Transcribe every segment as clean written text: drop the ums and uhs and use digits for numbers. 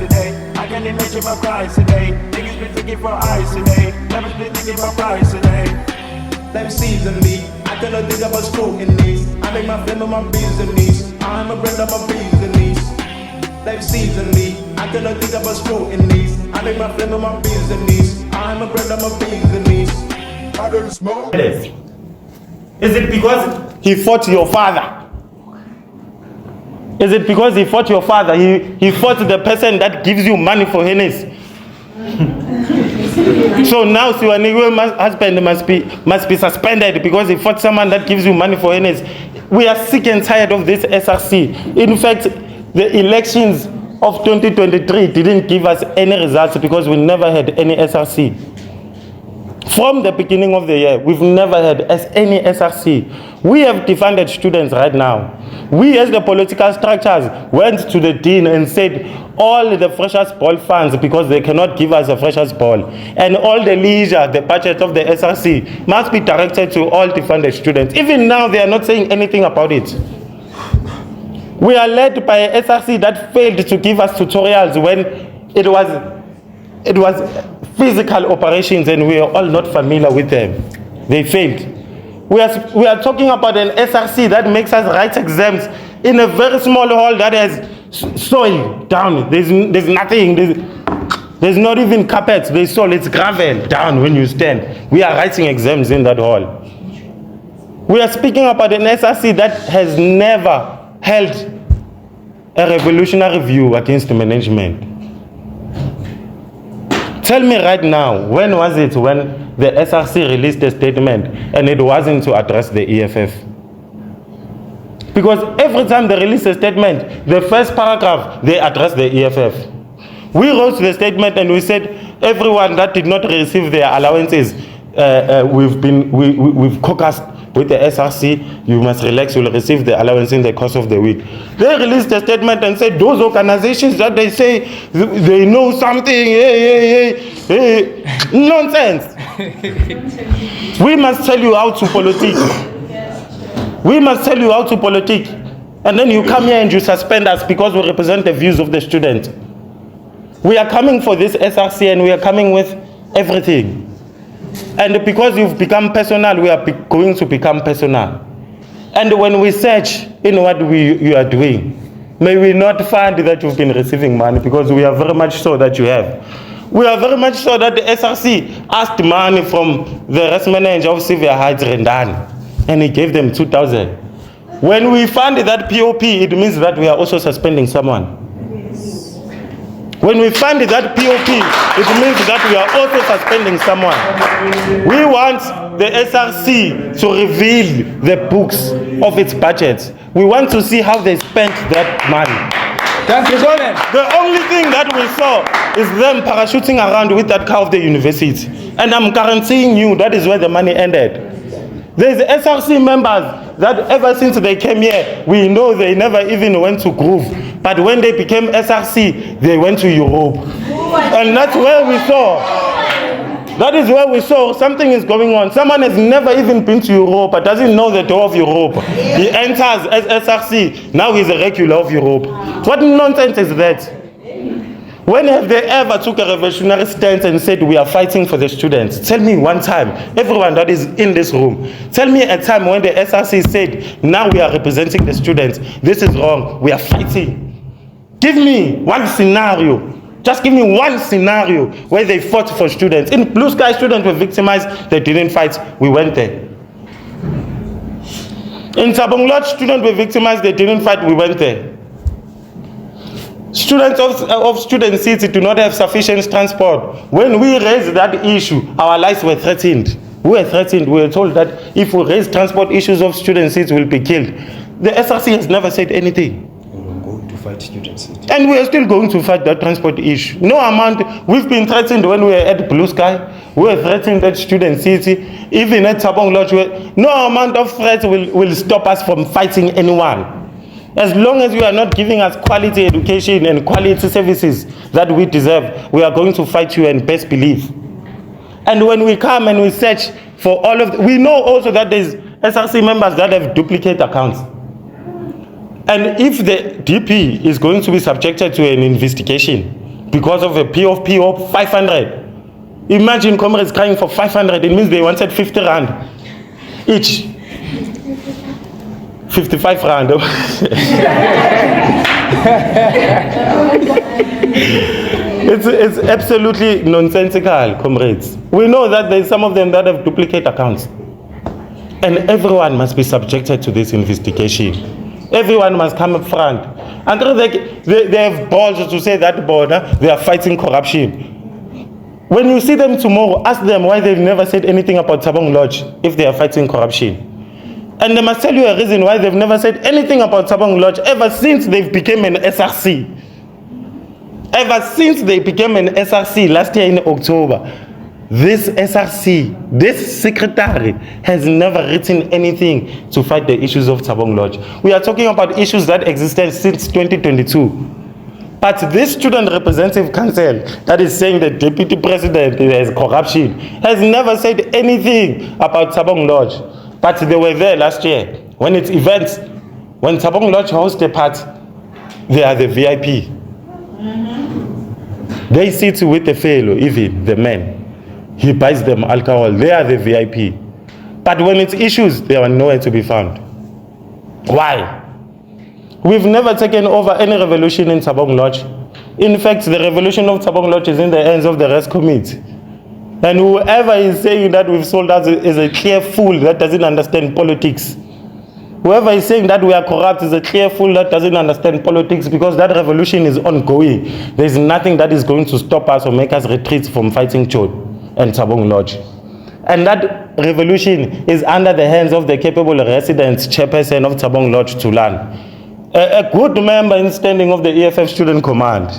today. I can't imagine my price today. Niggas been thinking for eyes today. Never been thinking my price today. Life season me. I cannot think about scrutiny. I make my family my business. I'm a brand of my business. Life season me. I cannot think about scrutiny. I make my family my business. I'm a brand of my business. I don't smoke. Is it because he fought your father? Is it because he fought your father? He fought the person that gives you money for Hennes. So now Siwaniwe husband must be suspended because he fought someone that gives you money for Hennes. We are sick and tired of this SRC. In fact, the elections of 2023 didn't give us any results because we never had any SRC. From the beginning of the year, we've never had any SRC. We have defunded students right now. We as the political structures went to the dean and said all the freshers ball funds, because they cannot give us a freshers ball, and all the leisure, the budget of the SRC must be directed to all defunded students. Even now, they are not saying anything about it. We are led by a SRC that failed to give us tutorials when it was physical operations and we are all not familiar with them. They failed. We are talking about an SRC that makes us write exams in a very small hall that has soil down. There's nothing. There's not even carpets. There's soil. It's gravel down when you stand. We are writing exams in that hall. We are speaking about an SRC that has never held a revolutionary view against the management. Tell me right now, when was it when the SRC released a statement and it wasn't to address the EFF? Because every time they release a statement, the first paragraph, they address the EFF. We wrote the statement and we said, everyone that did not receive their allowances, we've caucused with the SRC, you must relax, you'll receive the allowance in the course of the week. They released a statement and said, those organizations that they say they know something, nonsense. We must tell you how to politic. We must tell you how to politic. And then you come here and you suspend us because we represent the views of the student. We are coming for this SRC and we are coming with everything. And because you've become personal, we are going to become personal. And when we search in what you are doing, may we not find that you've been receiving money, because we are very much sure that you have. We are very much sure that the SRC asked money from the rest manager of Severe Heights, Rendani, and he gave them 2,000. When we find that POP, it means that we are also suspending someone. When we find that POP, it means that we are also suspending someone. We want the SRC to reveal the books of its budget. We want to see how they spent that money. Thank you, Gordon. The only thing that we saw is them parachuting around with that car of the university. And I'm guaranteeing you that is where the money ended. There's SRC members that ever since they came here, we know they never even went to Groove. But when they became SRC, they went to Europe. And that's where we saw. That is where we saw something is going on. Someone has never even been to Europe, but doesn't know the door of Europe. He enters as SRC. Now he's a regular of Europe. What nonsense is that? When have they ever took a revolutionary stance and said we are fighting for the students? Tell me one time, everyone that is in this room, tell me a time when the SRC said, now we are representing the students. This is wrong, we are fighting. Give me one scenario. Just give me one scenario where they fought for students. In Blue Sky, students were victimized, they didn't fight, we went there. In Sabong Lodge, students were victimized, they didn't fight, we went there. Students of student cities do not have sufficient transport. When we raised that issue, our lives were threatened. We were threatened. We were told that if we raise transport issues of student cities, we'll be killed. The SRC has never said anything. We're going to fight student cities. And we are still going to fight that transport issue. No amount. We've been threatened when we were at Blue Sky. We were threatened at student city. Even at Sabong Lodge. No amount of threats will stop us from fighting anyone. As long as you are not giving us quality education and quality services that we deserve, we are going to fight you, and best believe. And when we come and we search for all of we know also that there's SRC members that have duplicate accounts. And if the DP is going to be subjected to an investigation, because of a PO of 500. Imagine comrades crying for 500. It means they wanted 50 rand each. 55 rand. It's absolutely nonsensical, comrades. We know that there's some of them that have duplicate accounts. And everyone must be subjected to this investigation. Everyone must come up front. And they have balls to say that border, they are fighting corruption. When you see them tomorrow, ask them why they've never said anything about Thabong Lodge if they are fighting corruption. And they must tell you a reason why they've never said anything about Thabong Lodge ever since they've become an SRC. Ever since they became an SRC last year in October, this SRC, this secretary has never written anything to fight the issues of Thabong Lodge. We are talking about issues that existed since 2022. But this student representative council that is saying the deputy president has corruption has never said anything about Thabong Lodge. But they were there last year when it's events. When Thabong Lodge hosts a party, they are the VIP. They sit with the fellow, even the men. He buys them alcohol. They are the VIP. But when it's issues, they are nowhere to be found. Why? We've never taken over any revolution in Thabong Lodge. In fact, the revolution of Thabong Lodge is in the hands of the rest committee. And whoever is saying that we've sold out is a clear fool that doesn't understand politics. Whoever is saying that we are corrupt is a clear fool that doesn't understand politics, because that revolution is ongoing. There's nothing that is going to stop us or make us retreat from fighting Chod and Thabong Lodge. And that revolution is under the hands of the capable resident chairperson of Thabong Lodge, Tulan. A good member in standing of the EFF Student Command.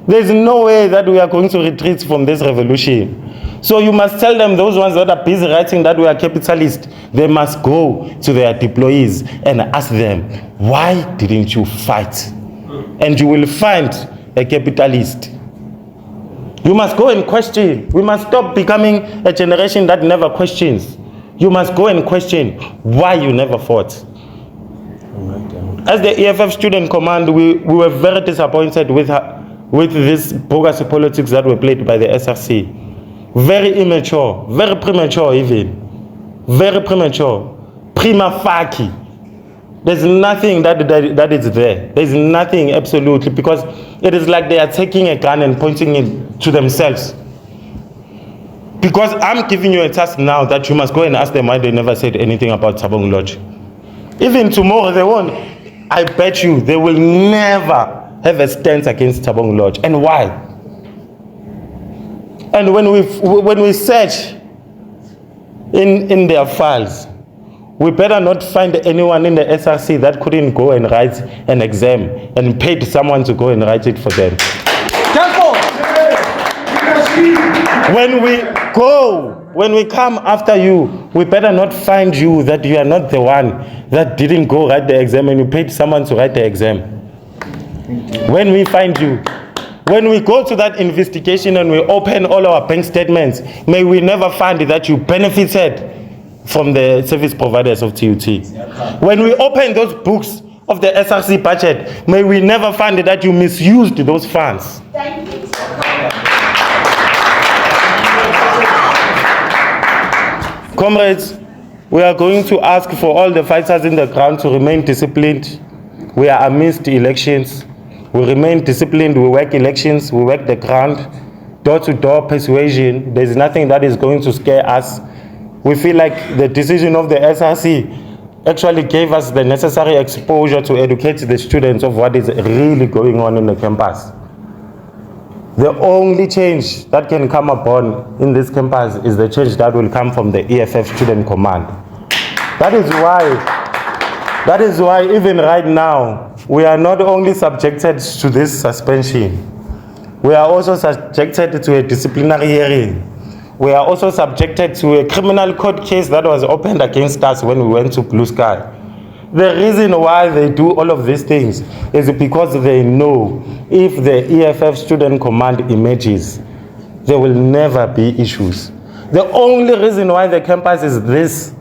There's no way that we are going to retreat from this revolution. So you must tell them, those ones that are busy writing that we are capitalist, they must go to their deployees and ask them, why didn't you fight? And you will find a capitalist. You must go and question. We must stop becoming a generation that never questions. You must go and question why you never fought. As the EFF Student Command, we were very disappointed with this bogus politics that were played by the SRC. Very immature, very premature even. Very premature. Prima facie. There's nothing that is there. There's nothing absolutely, because it is like they are taking a gun and pointing it to themselves. Because I'm giving you a task now that you must go and ask them why they never said anything about Thabong Lodge. Even tomorrow they won't. I bet you they will never have a stance against Thabong Lodge. And why? And when we search in their files, we better not find anyone in the SRC that couldn't go and write an exam and paid someone to go and write it for them. When we come after you, we better not find you that you are not the one that didn't go write the exam and you paid someone to write the exam. When we find you, when we go to that investigation and we open all our bank statements, may we never find that you benefited from the service providers of TUT. When we open those books of the SRC budget, may we never find that you misused those funds. Thank you. Comrades, we are going to ask for all the fighters in the ground to remain disciplined. We are amidst elections. We remain disciplined. We work elections. We work the ground. Door-to-door persuasion. There's nothing that is going to scare us. We feel like the decision of the SRC actually gave us the necessary exposure to educate the students of what is really going on in the campus. The only change that can come upon in this campus is the change that will come from the EFF Student Command. That is why even right now, we are not only subjected to this suspension, we are also subjected to a disciplinary hearing. We are also subjected to a criminal court case that was opened against us when we went to Blue Sky. The reason why they do all of these things is because they know if the EFF Student Command emerges, there will never be issues. The only reason why the campus is this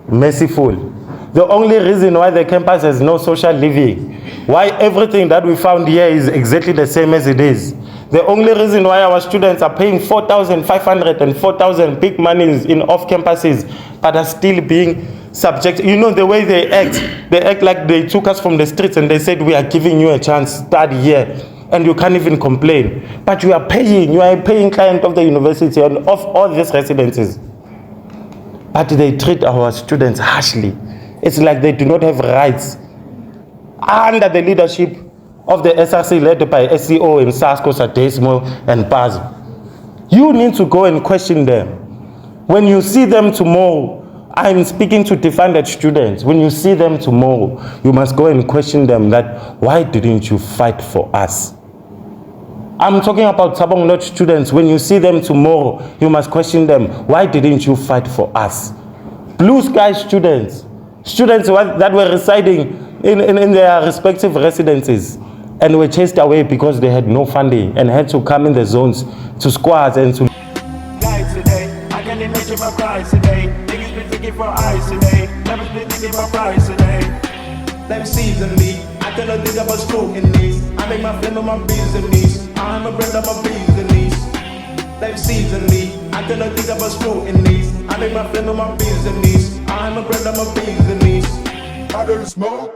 merciful, the only reason why the campus has no social living, why everything that we found here is exactly the same as it is The only reason why our students are paying 4,500 and 4,000 big monies in off campuses, but are still being subject. You know the way they act like they took us from the streets and they said, we are giving you a chance, study here, and you can't even complain. But you are a paying client of the university and of all these residences. But they treat our students harshly. It's like they do not have rights. Under the leadership of the SRC led by SEO and Sasko, Sadesmo and Paz. You need to go and question them. When you see them tomorrow, I'm speaking to defended students. When you see them tomorrow, you must go and question them that, why didn't you fight for us? I'm talking about Sabong Lodge students. When you see them tomorrow, you must question them, why didn't you fight for us? Blue Sky students that were residing in their respective residences and were chased away because they had no funding and had to come in the zones to squads and to Today, I can't imagine my price today. Niggas been thinking for ice today. Never been thinking about price today. Them season me, I cannot think about scrutiny. I make my friend of my business. I'm a brand of my business. Them season me, I cannot think about scrutiny. I make my friend of my business. I'm a brand of my business. I don't smoke.